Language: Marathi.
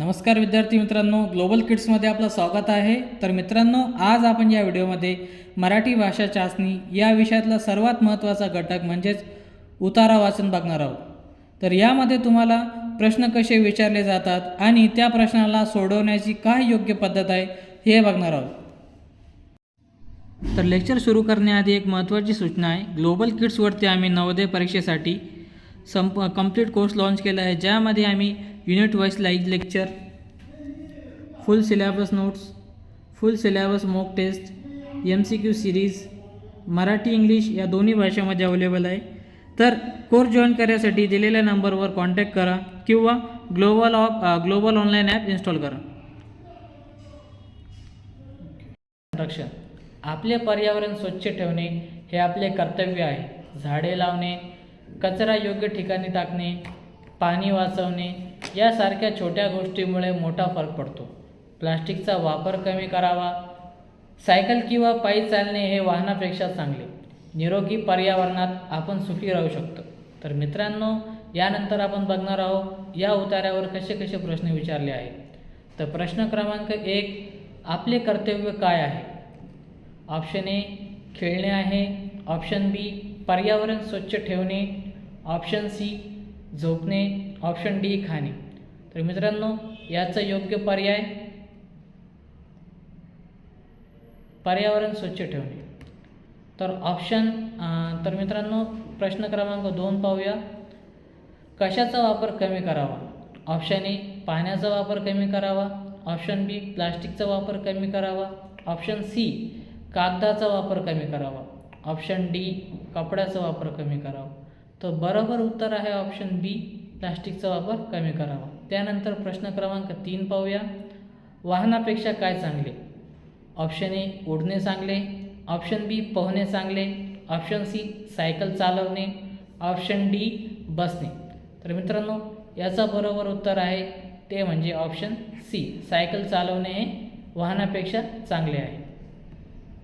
नमस्कार विद्यार्थी मित्रांनो, ग्लोबल किड्समध्ये आपलं स्वागत आहे. तर मित्रांनो, आज आपण या व्हिडिओमध्ये मराठी भाषा चाचणी या विषयातला सर्वात महत्त्वाचा घटक म्हणजेच उतारा वाचन बघणार आहोत. तर यामध्ये तुम्हाला प्रश्न कसे विचारले जातात आणि त्या प्रश्नाला सोडवण्याची काय योग्य पद्धत आहे हे बघणार आहोत. तर लेक्चर सुरू करण्याआधी एक महत्त्वाची सूचना आहे. ग्लोबल किड्सवरती आम्ही नवोदय परीक्षेसाठी कंप्लीट कोर्स लॉन्च केला आहे, ज्यामध्ये आम्ही unit wise live lecture, full syllabus notes, full syllabus mock test, MCQ series Marathi English या दोन्ही भाषेमध्ये अवेलेबल आहे. तर कोर्स जॉईन करण्यासाठी दिलेल्या नंबरवर कॉन्टॅक्ट करा किंवा ग्लोबल ऑनलाईन ॲप इन्स्टॉल करा. संरक्षण. आपले पर्यावरण स्वच्छ ठेवणे हे आपले कर्तव्य आहे. झाडे लावणे, कचरा योग्य ठिकाणी टाकणे, पाणी वाचवणे यासारख्या छोट्या गोष्टींमुळे मोठा फरक पडतो. प्लास्टिकचा वापर कमी करावा. सायकल किंवा पायी चालणे हे वाहनापेक्षा चांगले. निरोगी पर्यावरणात आपण सुखी राहू शकतो. तर मित्रांनो, यानंतर आपण बघणार आहोत या उतार्यावर कसे कसे प्रश्न विचारले आहेत. तर प्रश्न क्रमांक 1, आपले कर्तव्य काय आहे? ऑप्शन ए खेळणे आहे, ऑप्शन बी पर्यावरण स्वच्छ ठेवणे, ऑप्शन सी झोपणे, ऑप्शन डी खाणे. तर मित्रांनो, याचा योग्य पर्याय पर्यावरण स्वच्छ ठेवणे. तर मित्रांनो, प्रश्न क्रमांक 2 पाहूया. कशाचा वापर कमी करावा? ऑप्शन ए पाण्याचा वापर कमी करावा, ऑप्शन बी प्लास्टिकचा वापर कमी करावा, ऑप्शन सी कागदाचा वापर कमी करावा, ऑप्शन डी कपड्याचा वापर कमी करावा. तर बरोबर उत्तर आहे ऑप्शन बी, प्लास्टिकचा वापर कमी करावा. त्यानंतर प्रश्न क्रमांक 3 पाहूया. वाहनापेक्षा काय चांगले? ऑप्शन ए उडणे चांगले, ऑप्शन बी पोहणे चांगले, ऑप्शन सी सायकल चालवणे, ऑप्शन डी बसणे. तर मित्रांनो, याचा बरोबर उत्तर आहे ते म्हणजे ऑप्शन सी, सायकल चालवणे हे वाहनापेक्षा चांगले आहे.